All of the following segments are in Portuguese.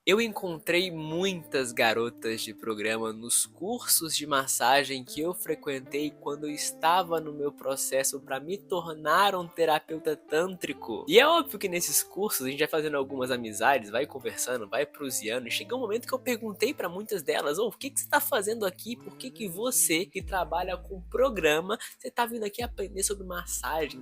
Eu encontrei muitas garotas de programa nos cursos de massagem que eu frequentei quando eu estava no meu processo para me tornar um terapeuta tântrico. E é óbvio que nesses cursos a gente vai fazendo algumas amizades, vai conversando, vai proseando, e chegou um momento que eu perguntei para muitas delas: "Ô, o que que você tá fazendo aqui? Por que que você, que trabalha com programa, você tá vindo aqui aprender sobre massagem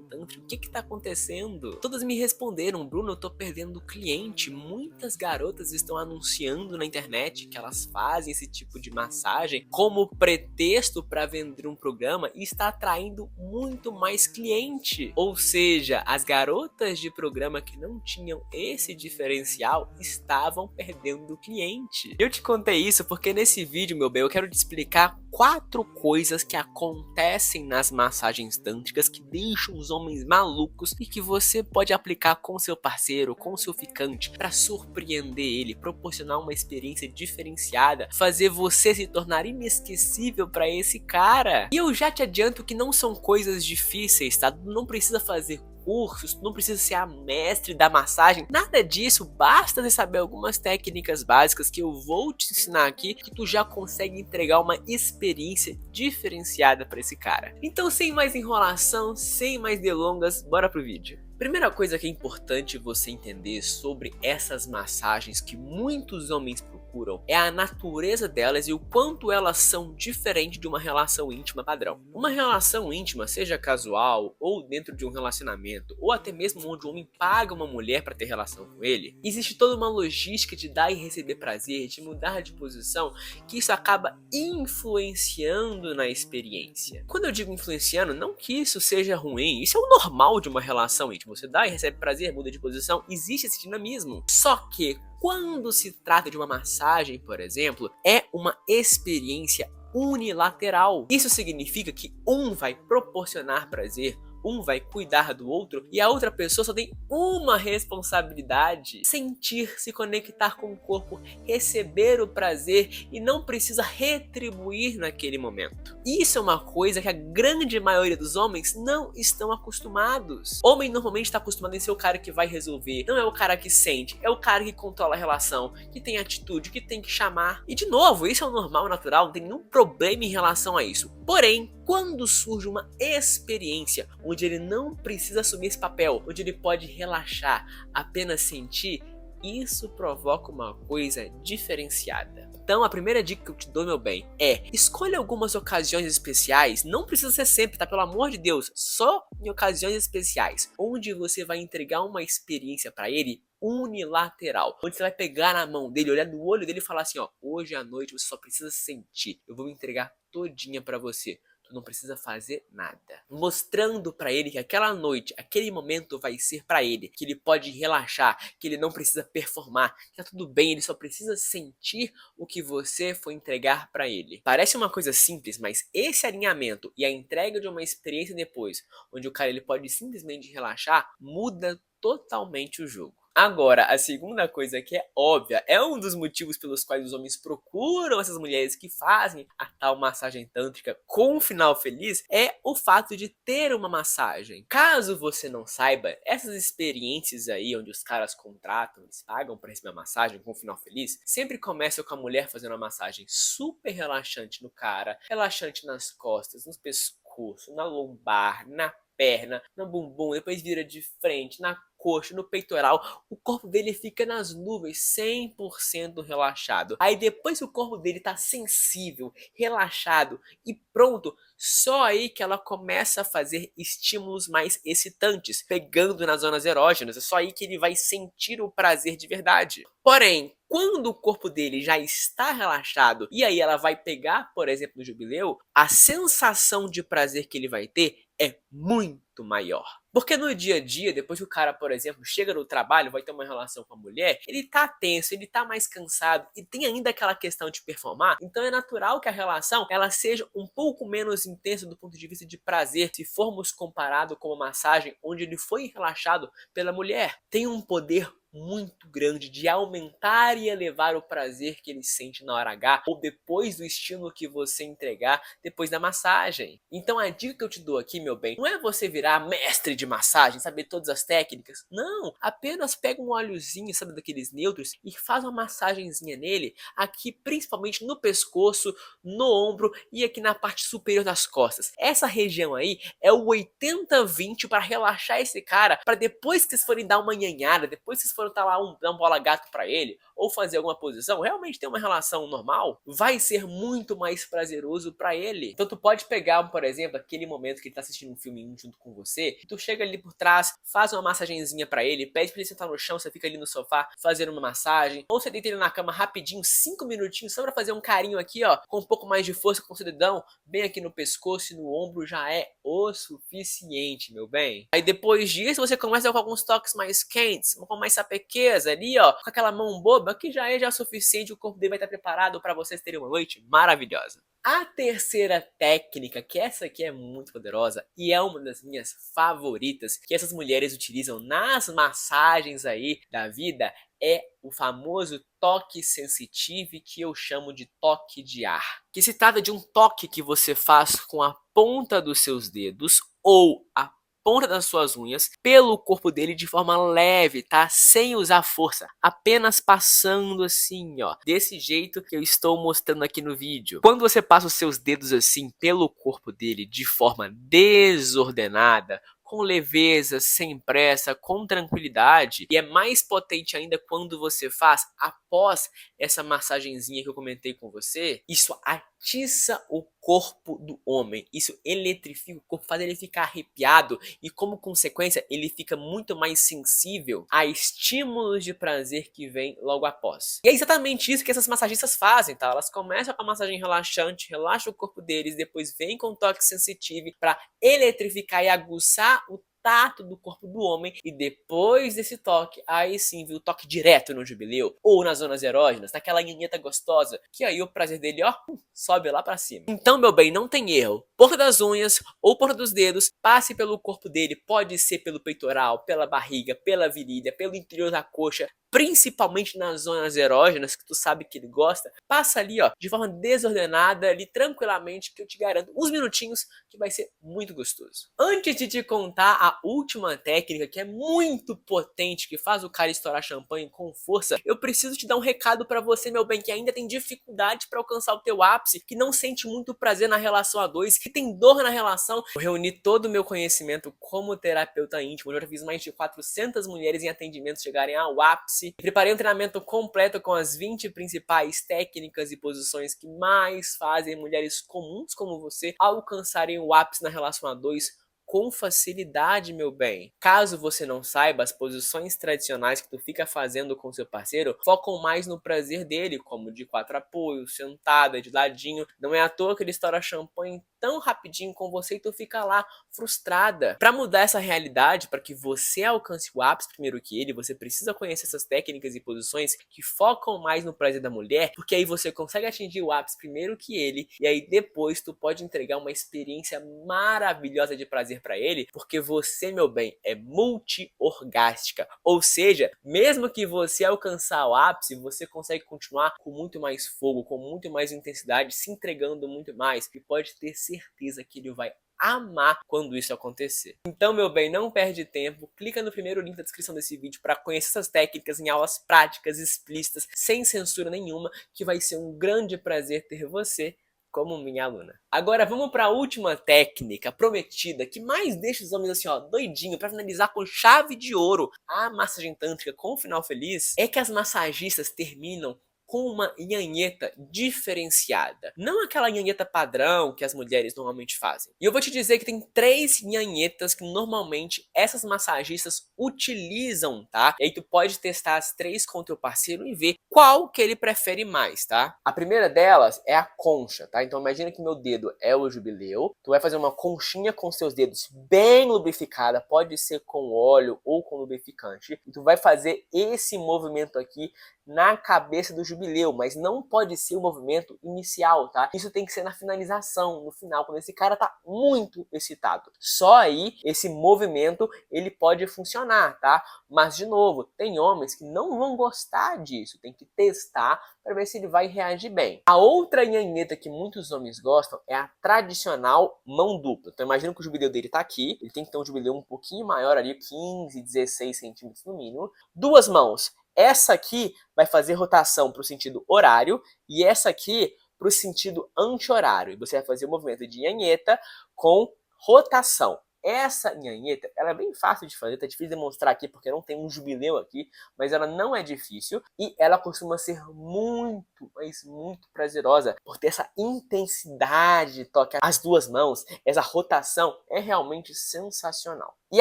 tântrica? O que que tá acontecendo?" Todas me responderam: "Bruno, eu tô perdendo cliente. Muitas garotas estão anunciando na internet que elas fazem esse tipo de massagem como pretexto para vender um programa e está atraindo muito mais cliente." Ou seja, as garotas de programa que não tinham esse diferencial estavam perdendo cliente. Eu te contei isso porque nesse vídeo, meu bem, eu quero te explicar 4 coisas que acontecem nas massagens tântricas que deixam os homens malucos e que você pode aplicar com seu parceiro, com seu ficante, para surpreender ele, proporcionar uma experiência diferenciada, fazer você se tornar inesquecível para esse cara. E eu já te adianto que não são coisas difíceis, tá? Não precisa fazer cursos, não precisa ser a mestre da massagem, nada disso, basta você saber algumas técnicas básicas que eu vou te ensinar aqui, que tu já consegue entregar uma experiência diferenciada para esse cara. Então, sem mais enrolação, sem mais delongas, bora pro vídeo. Primeira coisa que é importante você entender sobre essas massagens que muitos homens procuram é a natureza delas e o quanto elas são diferentes de uma relação íntima padrão. Uma relação íntima, seja casual ou dentro de um relacionamento, ou até mesmo onde o homem paga uma mulher para ter relação com ele, existe toda uma logística de dar e receber prazer, de mudar de posição, que isso acaba influenciando na experiência. Quando eu digo influenciando, não que isso seja ruim, isso é o normal de uma relação íntima. Você dá e recebe prazer, muda de posição, existe esse dinamismo. Só que quando se trata de uma massagem, por exemplo, é uma experiência unilateral. Isso significa que um vai proporcionar prazer, um vai cuidar do outro e a outra pessoa só tem uma responsabilidade: sentir, se conectar com o corpo, receber o prazer e não precisa retribuir naquele momento. Isso é uma coisa que a grande maioria dos homens não estão acostumados. Homem normalmente está acostumado em ser o cara que vai resolver, não é o cara que sente, é o cara que controla a relação, que tem atitude, que tem que chamar. E de novo, isso é o normal, natural, não tem nenhum problema em relação a isso. Porém, quando surge uma experiência onde ele não precisa assumir esse papel, onde ele pode relaxar, apenas sentir, isso provoca uma coisa diferenciada. Então a primeira dica que eu te dou, meu bem, é: escolha algumas ocasiões especiais, não precisa ser sempre, tá? Pelo amor de Deus, só em ocasiões especiais, onde você vai entregar uma experiência para ele unilateral, onde você vai pegar na mão dele, olhar no olho dele e falar assim: ó, hoje à noite você só precisa sentir, eu vou me entregar todinha para você. Tu não precisa fazer nada. Mostrando pra ele que aquela noite, aquele momento vai ser pra ele, que ele pode relaxar, que ele não precisa performar, que tá tudo bem, ele só precisa sentir o que você for entregar pra ele. Parece uma coisa simples, mas esse alinhamento e a entrega de uma experiência depois, onde o cara ele pode simplesmente relaxar, muda totalmente o jogo. Agora, a segunda coisa que é óbvia, é um dos motivos pelos quais os homens procuram essas mulheres que fazem a tal massagem tântrica com um final feliz, é o fato de ter uma massagem. Caso você não saiba, essas experiências aí onde os caras contratam, eles pagam para receber uma massagem com um final feliz, sempre começam com a mulher fazendo uma massagem super relaxante no cara, relaxante nas costas, no pescoço, na lombar, na perna, no bumbum, depois vira de frente, na coxa, no peitoral, o corpo dele fica nas nuvens, 100% relaxado. Aí depois que o corpo dele tá sensível, relaxado e pronto, só aí que ela começa a fazer estímulos mais excitantes, pegando nas zonas erógenas, é só aí que ele vai sentir o prazer de verdade. Porém, quando o corpo dele já está relaxado e aí ela vai pegar, por exemplo, no jubileu, a sensação de prazer que ele vai ter é muito maior. Porque no dia a dia, depois que o cara, por exemplo, chega no trabalho, vai ter uma relação com a mulher, ele tá tenso, ele tá mais cansado e tem ainda aquela questão de performar, então é natural que a relação ela seja um pouco menos intensa do ponto de vista de prazer, se formos comparado com uma massagem onde ele foi relaxado pela mulher. Tem um poder muito grande de aumentar e elevar o prazer que ele sente na hora H ou depois do estímulo que você entregar depois da massagem. Então a dica que eu te dou aqui, meu bem, não é você virar mestre de massagem, saber todas as técnicas. Não, apenas pega um óleozinho, sabe, daqueles neutros, e faz uma massagenzinha nele, aqui principalmente no pescoço, no ombro e aqui na parte superior das costas. Essa região aí é o 80-20 para relaxar esse cara, para depois que vocês forem dar uma nhanhada, depois que vocês forem dar lá dar um bola gato para ele, ou fazer alguma posição, realmente ter uma relação normal, vai ser muito mais prazeroso para ele. Então tu pode pegar, por exemplo, aquele momento que ele tá assistindo um filme junto com você, tu chega ali por trás, faz uma massagenzinha para ele, pede pra ele sentar no chão, você fica ali no sofá fazendo uma massagem, ou você deita ele na cama rapidinho, 5 minutinhos, só pra fazer um carinho aqui, ó, com um pouco mais de força com o seu dedão, bem aqui no pescoço e no ombro, já é o suficiente, meu bem. Aí depois disso, você começa com alguns toques mais quentes, com mais sapequeza ali, ó, com aquela mão boba, que já é já o suficiente, o corpo dele vai estar preparado para vocês terem uma noite maravilhosa. A terceira técnica, que essa aqui é muito poderosa e é uma das minhas favoritas, que essas mulheres utilizam nas massagens aí da vida, é o famoso toque sensitivo, que eu chamo de toque de ar. Que se trata de um toque que você faz com a ponta dos seus dedos ou a ponta das suas unhas pelo corpo dele de forma leve, tá? Sem usar força, apenas passando assim, ó, desse jeito que eu estou mostrando aqui no vídeo. Quando você passa os seus dedos assim pelo corpo dele de forma desordenada, com leveza, sem pressa, com tranquilidade, e é mais potente ainda quando você faz após essa massagenzinha que eu comentei com você, isso atiça o corpo do homem, isso eletrifica o corpo, faz ele ficar arrepiado e como consequência ele fica muito mais sensível a estímulos de prazer que vem logo após. E é exatamente isso que essas massagistas fazem, tá? Elas começam com a massagem relaxante, relaxam o corpo deles, depois vem com toque sensitivo para eletrificar e aguçar o tato do corpo do homem, e depois desse toque, aí sim viu o toque direto no jubileu ou nas zonas erógenas, naquela nhanheta gostosa, que aí o prazer dele, ó, sobe lá pra cima. Então, meu bem, não tem erro. Ponta das unhas ou ponta dos dedos, passe pelo corpo dele, pode ser pelo peitoral, pela barriga, pela virilha, pelo interior da coxa, principalmente nas zonas erógenas, que tu sabe que ele gosta, passa ali, ó, de forma desordenada, ali tranquilamente, que eu te garanto, uns minutinhos, que vai ser muito gostoso. Antes de te contar a última técnica, que é muito potente, que faz o cara estourar champanhe com força, eu preciso te dar um recado pra você, meu bem, que ainda tem dificuldade pra alcançar o teu ápice, que não sente muito prazer na relação a dois, que tem dor na relação. Eu reuni todo o meu conhecimento como terapeuta íntimo, eu já fiz mais de 400 mulheres em atendimento chegarem ao ápice, preparei um treinamento completo com as 20 principais técnicas e posições que mais fazem mulheres comuns como você alcançarem o ápice na relação a dois com facilidade, meu bem. Caso você não saiba, as posições tradicionais que tu fica fazendo com seu parceiro focam mais no prazer dele, como de 4 apoios, sentada, de ladinho. Não é à toa que ele estoura champanhe tão rapidinho com você e tu fica lá frustrada. Para mudar essa realidade, para que você alcance o ápice primeiro que ele, você precisa conhecer essas técnicas e posições que focam mais no prazer da mulher, porque aí você consegue atingir o ápice primeiro que ele, e aí depois tu pode entregar uma experiência maravilhosa de prazer para ele, porque você, meu bem, é multi-orgástica. Ou seja, mesmo que você alcançar o ápice, você consegue continuar com muito mais fogo, com muito mais intensidade, se entregando muito mais, e pode ter certeza que ele vai amar quando isso acontecer. Então, meu bem, não perde tempo, clica no primeiro link da descrição desse vídeo para conhecer essas técnicas em aulas práticas, explícitas, sem censura nenhuma, que vai ser um grande prazer ter você como minha aluna. Agora vamos para a última técnica prometida, que mais deixa os homens assim, ó, doidinho, para finalizar com chave de ouro a massagem tântrica com um final feliz, é que as massagistas terminam com uma nhanheta diferenciada. Não aquela nhanheta padrão que as mulheres normalmente fazem. E eu vou te dizer que tem 3 nhanhetas que normalmente essas massagistas utilizam, tá? E aí tu pode testar as 3 com o teu parceiro e ver qual que ele prefere mais, tá? A primeira delas é a concha, tá? Então imagina que meu dedo é o jubileu. Tu vai fazer uma conchinha com seus dedos bem lubrificada, pode ser com óleo ou com lubrificante. E tu vai fazer esse movimento aqui na cabeça do jubileu. jubileu, mas não pode ser o movimento inicial, tá? Isso tem que ser na finalização, no final, quando esse cara tá muito excitado. Só aí esse movimento ele pode funcionar, tá? Mas de novo, tem homens que não vão gostar disso, tem que testar para ver se ele vai reagir bem. A outra nhanheta que muitos homens gostam é a tradicional mão dupla. Então imagina que o jubileu dele tá aqui, ele tem que ter um jubileu um pouquinho maior ali, 15, 16 centímetros no mínimo. Duas mãos. Essa aqui vai fazer rotação para o sentido horário e essa aqui para o sentido anti-horário. E você vai fazer o movimento de nhanheta com rotação. Essa nhanheta, ela é bem fácil de fazer, tá difícil de demonstrar aqui porque não tem um jubileu aqui, mas ela não é difícil e ela costuma ser muito, mas muito prazerosa por ter essa intensidade de toque. As duas mãos, essa rotação é realmente sensacional. E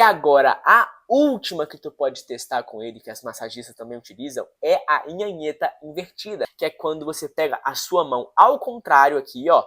agora, a última que tu pode testar com ele, que as massagistas também utilizam, é a nhanheta invertida, que é quando você pega a sua mão ao contrário aqui, ó.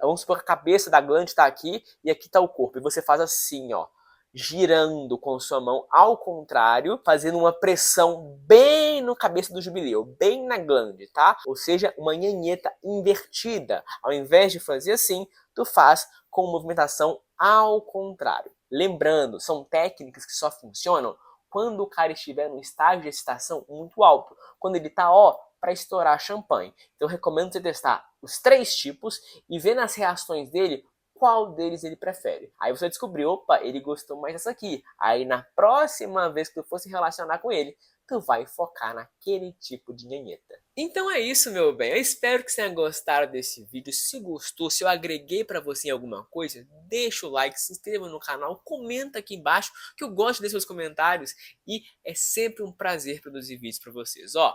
Vamos supor que a cabeça da glande tá aqui e aqui tá o corpo. E você faz assim, ó, girando com sua mão ao contrário, fazendo uma pressão bem no cabeça do jubileu, bem na glande, tá? Ou seja, uma nhanheta invertida. Ao invés de fazer assim, tu faz com movimentação ao contrário. Lembrando, são técnicas que só funcionam quando o cara estiver no estágio de excitação muito alto, quando ele tá, ó, para estourar champanhe. Então eu recomendo você testar os 3 tipos e ver nas reações dele qual deles ele prefere. Aí você descobriu, opa, ele gostou mais dessa aqui. Aí na próxima vez que tu for se relacionar com ele, tu vai focar naquele tipo de nhanheta. Então é isso, meu bem. Eu espero que você tenha gostado desse vídeo. Se gostou, se eu agreguei pra você em alguma coisa, deixa o like, se inscreva no canal, comenta aqui embaixo, que eu gosto de ler seus comentários e é sempre um prazer produzir vídeos pra vocês. Ó,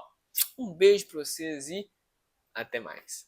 um beijo pra vocês e até mais.